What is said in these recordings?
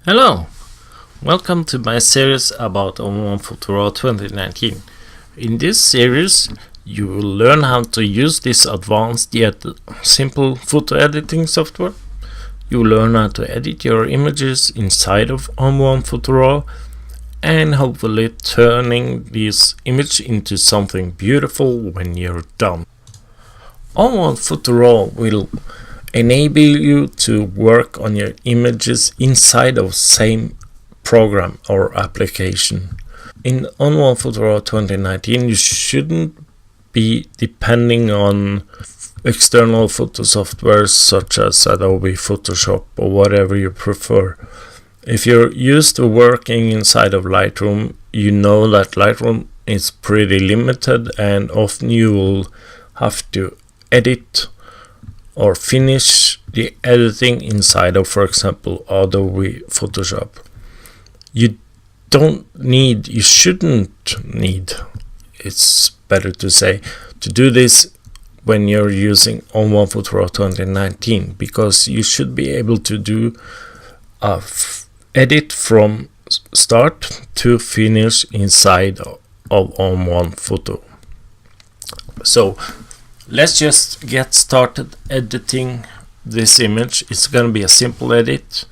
Hello! Welcome to my series about ON1 Photo Raw 2019. In this series, you will learn how to use this advanced yet simple photo editing software. You will learn how to edit your images inside of ON1 Photo Raw and hopefully turning this image into something beautiful when you're done. ON1 Photo Raw will enable you to work on your images inside of same program or application. In ON1 Photo Raw 2019, you shouldn't be depending on external photo softwares such as Adobe Photoshop or whatever you prefer. If you're used to working inside of Lightroom, you know that Lightroom is pretty limited and often you will have to edit or finish the editing inside of, for example, Adobe Photoshop. You shouldn't need, it's better to say, to do this when you're using ON1 Photo Raw 2019, because you should be able to do a edit from start to finish inside of ON1 Photo. So let's just get started editing this image. It's going to be a simple edit,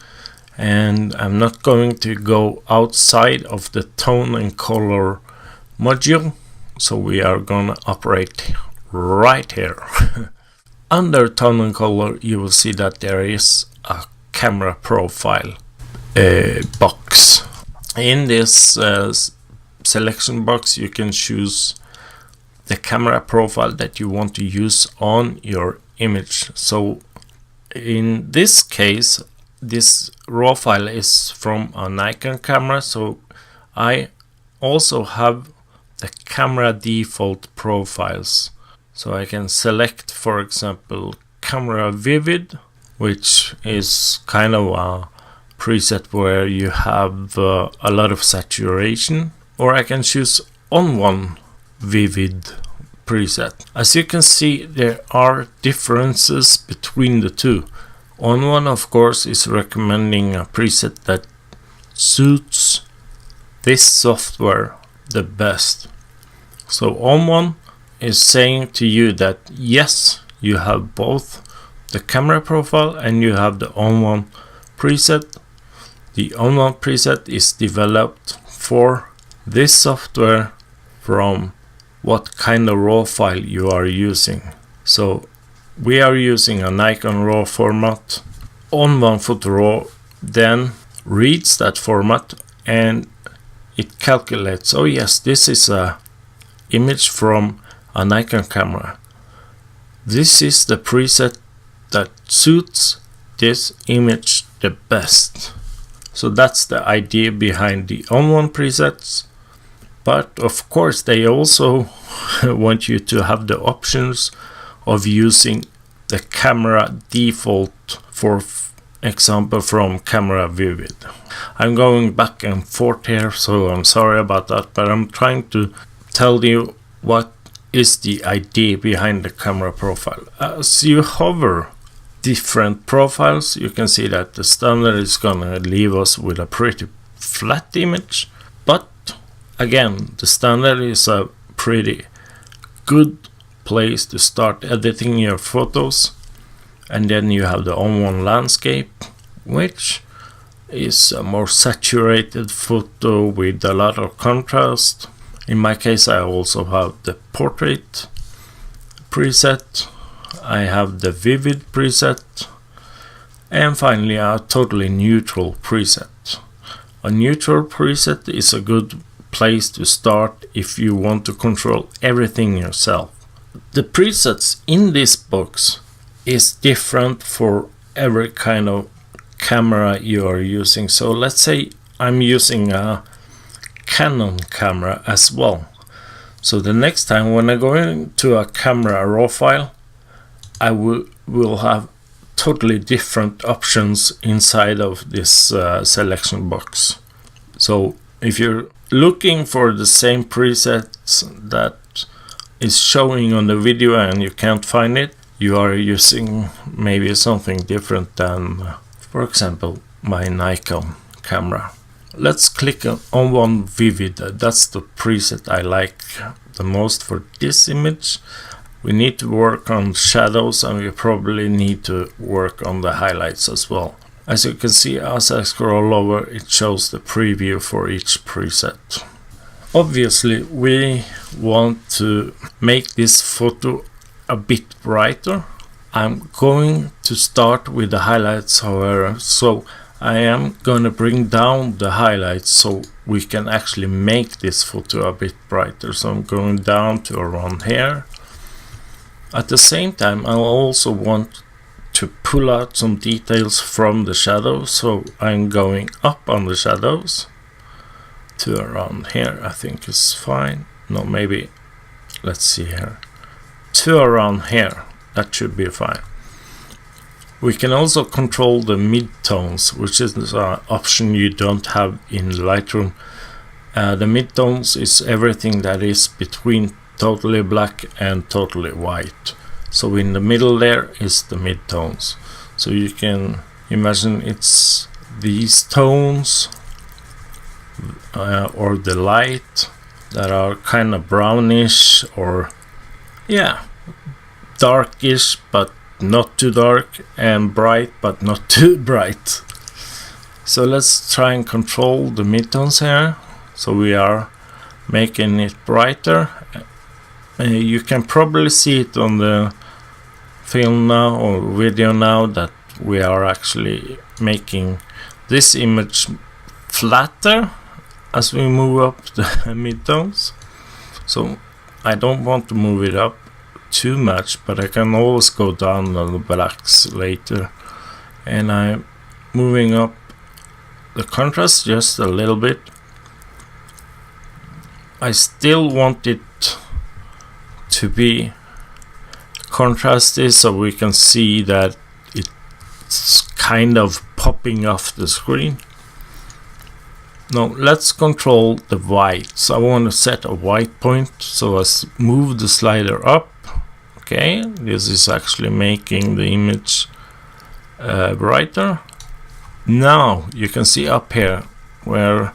and I'm not going to go outside of the tone and color module, so we are going to operate right here. Under tone and color, you will see that there is a camera profile box. In this selection box, you can choose the camera profile that you want to use on your image. So in this case, this raw file is from a Nikon camera, so I also have the camera default profiles. So I can select, for example, camera vivid, which is kind of a preset where you have a lot of saturation, or I can choose ON1 vivid preset. As you can see, there are differences between the two. ON1, of course, is recommending a preset that suits this software the best. So ON1 is saying to you that yes, you have both the camera profile and you have the ON1 preset. The ON1 preset is developed for this software from what kind of raw file you are using. So we are using a Nikon RAW format. ON1 Photo Raw then reads that format and it calculates, oh yes, this is a image from a Nikon camera. This is the preset that suits this image the best. So that's the idea behind the ON1 presets. But of course they also want you to have the options of using the camera default, for example from camera vivid. I'm going back and forth here, so I'm sorry about that, but I'm trying to tell you what is the idea behind the camera profile. As you hover different profiles, you can see that the standard is gonna leave us with a pretty flat image, but again, the standard is a pretty good place to start editing your photos. And then you have the ON1 landscape, which is a more saturated photo with a lot of contrast. In my case, I also have the portrait preset, I have the vivid preset, and finally a totally neutral preset. A neutral preset is a good place to start if you want to control everything yourself. The presets in this box is different for every kind of camera you are using. So let's say I'm using a Canon camera as well. So the next time when I go into a camera raw file, I will have totally different options inside of this selection box. So if you're looking for the same presets that is showing on the video and you can't find it, you are using maybe something different than, for example, my Nikon camera. Let's click on one Vivid. That's the preset I like the most for this image. We need to work on shadows, and we probably need to work on the highlights as well. As you can see, as I scroll over, it shows the preview for each preset. Obviously, we want to make this photo a bit brighter. I'm going to start with the highlights, however, so I am gonna bring down the highlights so we can actually make this photo a bit brighter. So I'm going down to around here. At the same time, I also want to pull out some details from the shadows, so I'm going up on the shadows to around here. I think is fine. No, maybe, let's see here, to around here. That should be fine. We can also control the midtones, which is an option you don't have in Lightroom. The midtones is everything that is between totally black and totally white. So in the middle there is the midtones. So you can imagine it's these tones or the light that are kind of brownish, or yeah, darkish but not too dark, and bright but not too bright. So let's try and control the midtones here. So we are making it brighter. You can probably see it on the film now or video now that we are actually making this image flatter as we move up the midtones. So I don't want to move it up too much, but I can always go down on the blacks later. And I'm moving up the contrast just a little bit. I still want it to be contrasty so we can see that it's kind of popping off the screen. Now let's control the whites. I want to set a white point, so let's move the slider up. Okay, this is actually making the image brighter. Now you can see up here where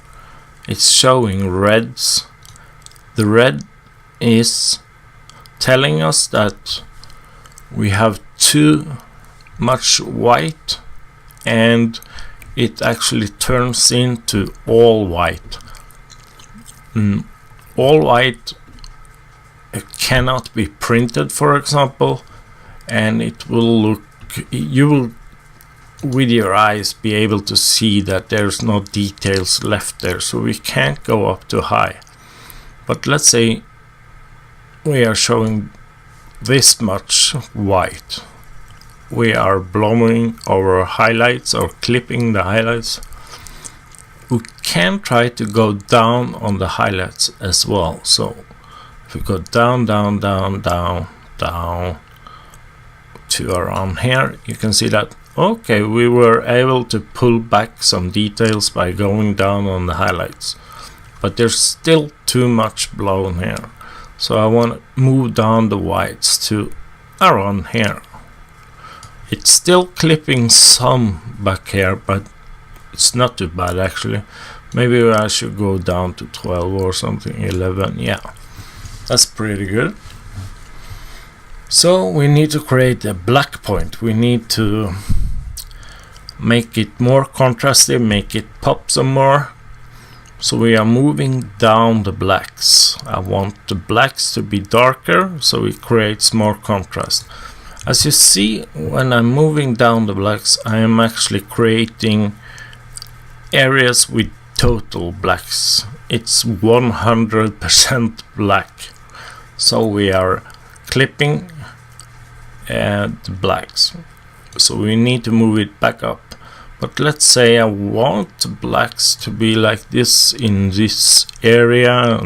it's showing reds. The red is telling us that we have too much white, and it actually turns into all white. All white cannot be printed, for example, and it will look, you will with your eyes be able to see that there's no details left there, so we can't go up too high. But let's say we are showing this much white. We are blowing our highlights or clipping the highlights. We can try to go down on the highlights as well. So if we go down, down, down, down, down to around here, you can see that, okay, we were able to pull back some details by going down on the highlights. But there's still too much blown here. So I want to move down the whites to around here. It's still clipping some back here, but it's not too bad actually. Maybe I should go down to 12 or something, 11, yeah. That's pretty good. So we need to create a black point. We need to make it more contrasty, make it pop some more. So we are moving down the blacks. I want the blacks to be darker, so it creates more contrast. As you see, when I'm moving down the blacks, I am actually creating areas with total blacks. It's 100% black. So we are clipping the blacks. So we need to move it back up. But let's say I want the blacks to be like this in this area.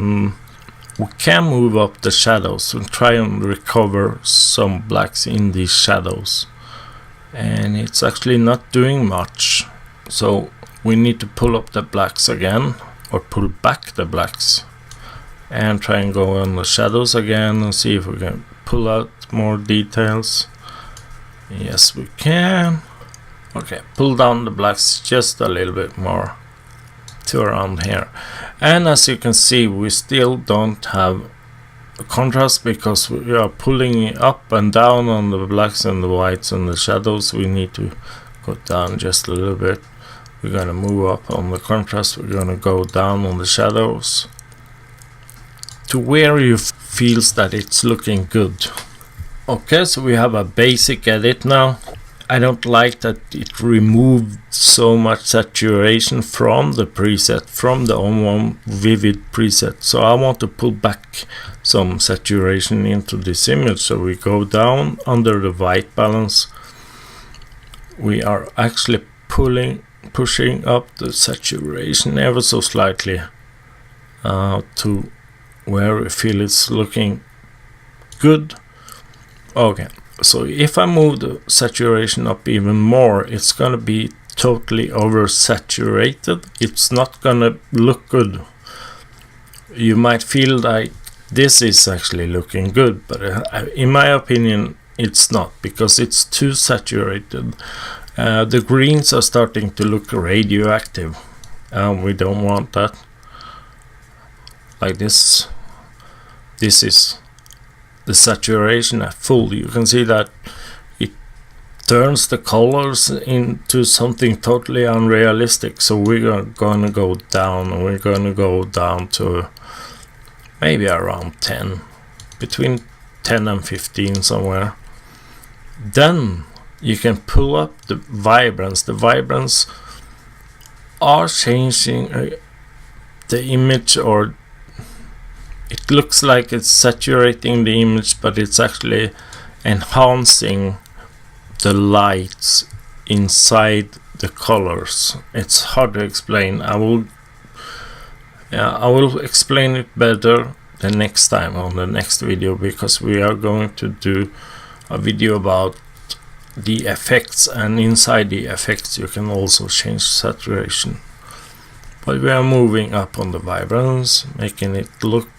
We can move up the shadows and try and recover some blacks in these shadows. And it's actually not doing much. So we need to pull up the blacks again, or pull back the blacks. And try and go on the shadows again and see if we can pull out more details. Yes, we can. Okay, pull down the blacks just a little bit more. to around here. And as you can see, we still don't have a contrast because we are pulling up and down on the blacks and the whites and the shadows. We need to go down just a little bit. We're going to move up on the contrast. We're going to go down on the shadows to where you feels that it's looking good. Okay, so we have a basic edit now. I don't like that it removed so much saturation from the preset, from the ON1 Vivid preset. So I want to pull back some saturation into this image. So we go down under the white balance. We are actually pushing up the saturation ever so slightly to where we feel it's looking good. Okay, so if I move the saturation up even more, it's gonna be totally oversaturated. It's not gonna look good. You might feel like this is actually looking good, but in my opinion it's not, because it's too saturated. The greens are starting to look radioactive, and we don't want that. Like this is the saturation at full. You can see that it turns the colors into something totally unrealistic. So we're gonna go down, and we're gonna go down to maybe around 10, between 10 and 15 somewhere. Then you can pull up the vibrance. The vibrance are changing the image, or it looks like it's saturating the image, but it's actually enhancing the lights inside the colors. It's hard to explain. I will explain it better the next time on the next video, because we are going to do a video about the effects, and inside the effects you can also change saturation. But we are moving up on the vibrance, making it look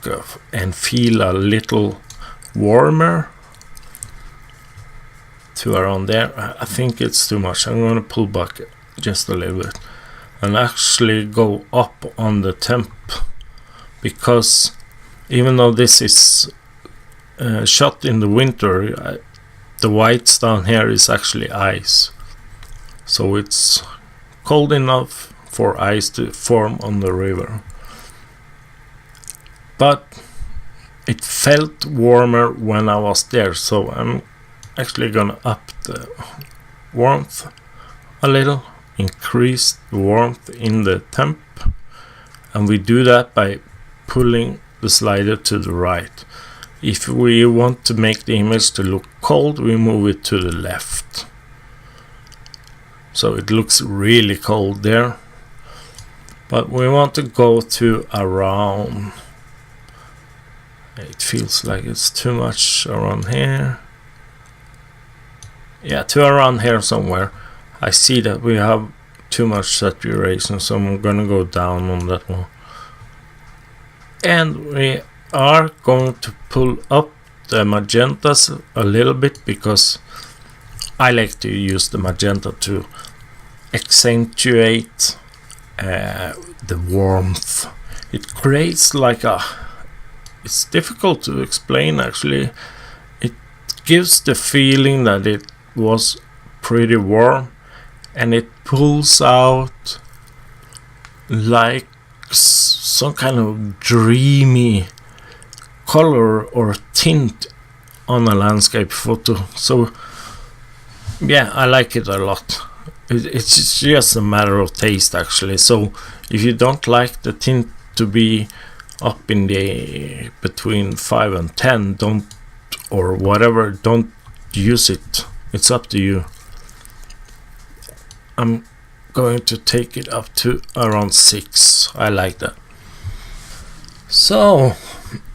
and feel a little warmer to around there. I think it's too much. I'm going to pull back just a little bit and actually go up on the temp, because even though this is shot in the winter, the whites down here is actually ice, so it's cold enough for ice to form on the river, but it felt warmer when I was there. So I'm actually gonna up the warmth a little, increase the warmth in the temp, and we do that by pulling the slider to the right. If we want to make the image to look cold, we move it to the left, so it looks really cold there. But we want to go to around, it feels like it's too much around here. Yeah, to around here somewhere. I see that we have too much saturation, so I'm gonna go down on that one. And we are going to pull up the magentas a little bit, because I like to use the magenta to accentuate the warmth. It creates like it's difficult to explain actually. It gives the feeling that it was pretty warm, and it pulls out like some kind of dreamy color or tint on a landscape photo. So yeah, I like it a lot. It's just a matter of taste actually. So if you don't like the tint to be up in the between 5 and 10, don't, or whatever, don't use it. It's up to you. I'm going to take it up to around 6. I like that. So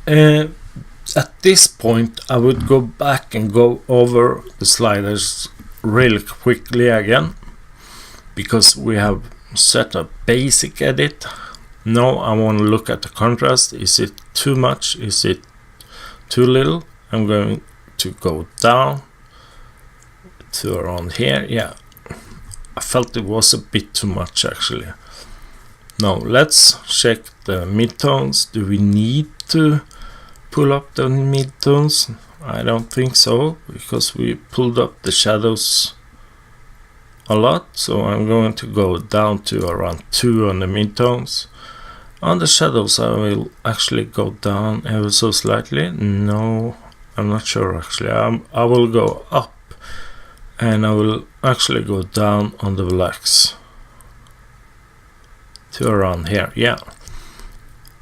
at this point I would go back and go over the sliders really quickly again, because we have set a basic edit. Now I want to look at the contrast. Is it too much? Is it too little? I'm going to go down to around here. Yeah, I felt it was a bit too much actually. Now let's check the midtones. Do we need to pull up the midtones? I don't think so, because we pulled up the shadows a lot. So I'm going to go down to around 2 on the midtones. On the shadows I will actually go down ever so slightly. No, I'm not sure actually. I will go up, and I will actually go down on the blacks to around here. Yeah.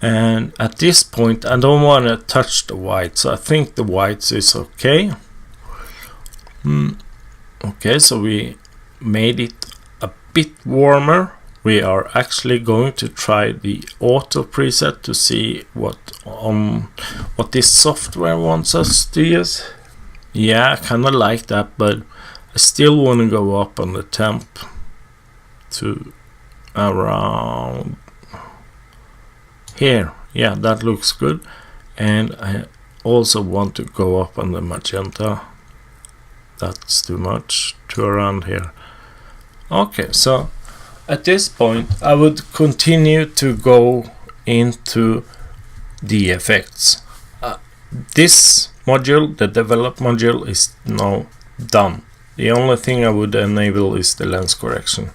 And at this point I don't want to touch the whites. I think the whites is okay. Okay, so we made it a bit warmer. We are actually going to try the auto preset to see what this software wants us to use. Yeah, I kind of like that, but I still want to go up on the temp to around here. Yeah, that looks good. And I also want to go up on the magenta. That's too much. To around here. Okay, so at this point I would continue to go into the effects. This module, the develop module, is now done. The only thing I would enable is the lens correction.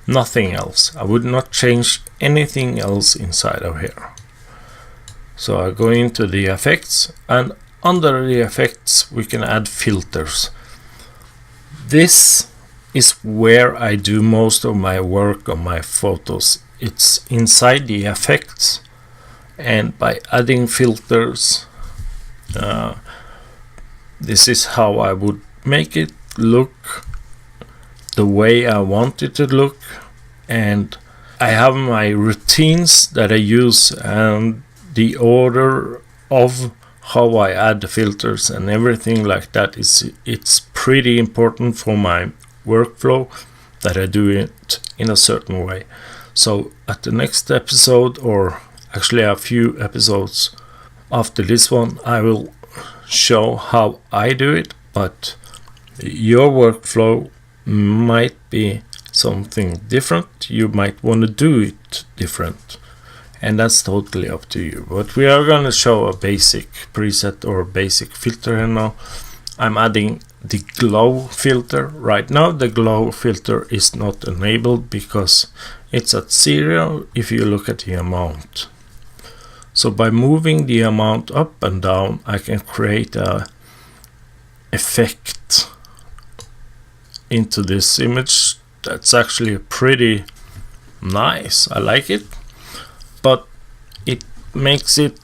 Nothing else. I would not change anything else inside of here. So I go into the effects, and under the effects we can add filters. This is where I do most of my work on my photos. It's inside the effects, and by adding filters, this is how I would make it look the way I want it to look. And I have my routines that I use, and the order of how I add the filters and everything like that it's pretty important for my workflow, that I do it in a certain way. So at the next episode, or actually a few episodes after this one, I will show how I do it, but your workflow might be something different. You might want to do it different, and that's totally up to you. But we are going to show a basic preset or basic filter here now. I'm adding the glow filter. Right now the glow filter is not enabled because it's at 0 if you look at the amount. So by moving the amount up and down, I can create a effect into this image that's actually pretty nice. I like it, but it makes it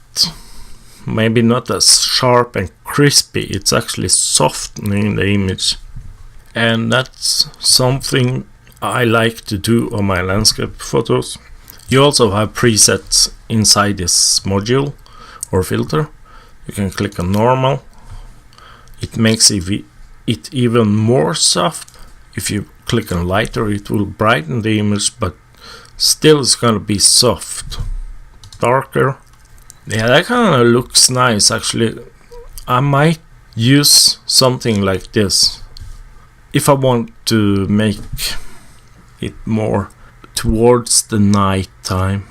maybe not as sharp and crispy. It's actually softening the image, and that's something I like to do on my landscape photos. You also have presets inside this module or filter. You can click on normal. It makes it even more soft. If you click on lighter, it will brighten the image, but still it's gonna be soft. Darker. Yeah, that kind of looks nice actually. I might use something like this if I want to make it more towards the night time.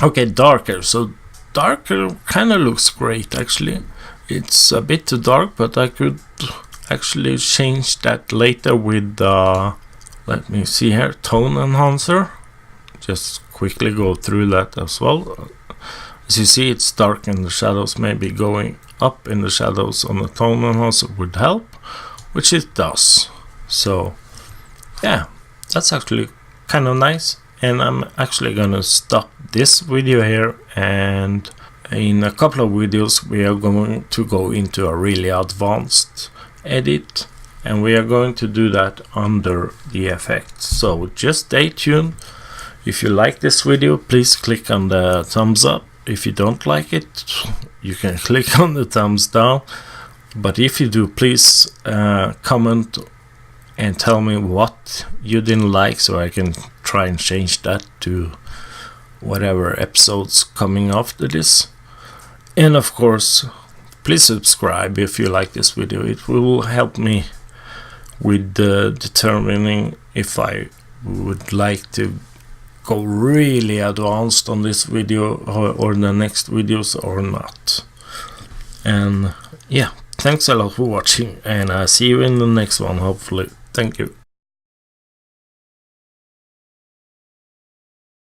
Okay, darker. So darker kind of looks great actually. It's a bit too dark, but I could actually change that later with let me see here, tone enhancer. Just quickly go through that as well. As you see, it's dark in the shadows. Maybe going up in the shadows on the tone enhancer would help, which it does. So yeah, that's actually kind of nice. And I'm actually gonna stop this video here, and in a couple of videos we are going to go into a really advanced edit, and we are going to do that under the effects. So just stay tuned. If you like this video, please click on the thumbs up. If you don't like it, you can click on the thumbs down. But if you do, please comment and tell me what you didn't like, so I can try and change that to whatever episodes coming after this. And of course, please subscribe if you like this video. It will help me with determining if I would like to go really advanced on this video or the next videos or not. And yeah, thanks a lot for watching, and I'll see you in the next one, hopefully. Thank you.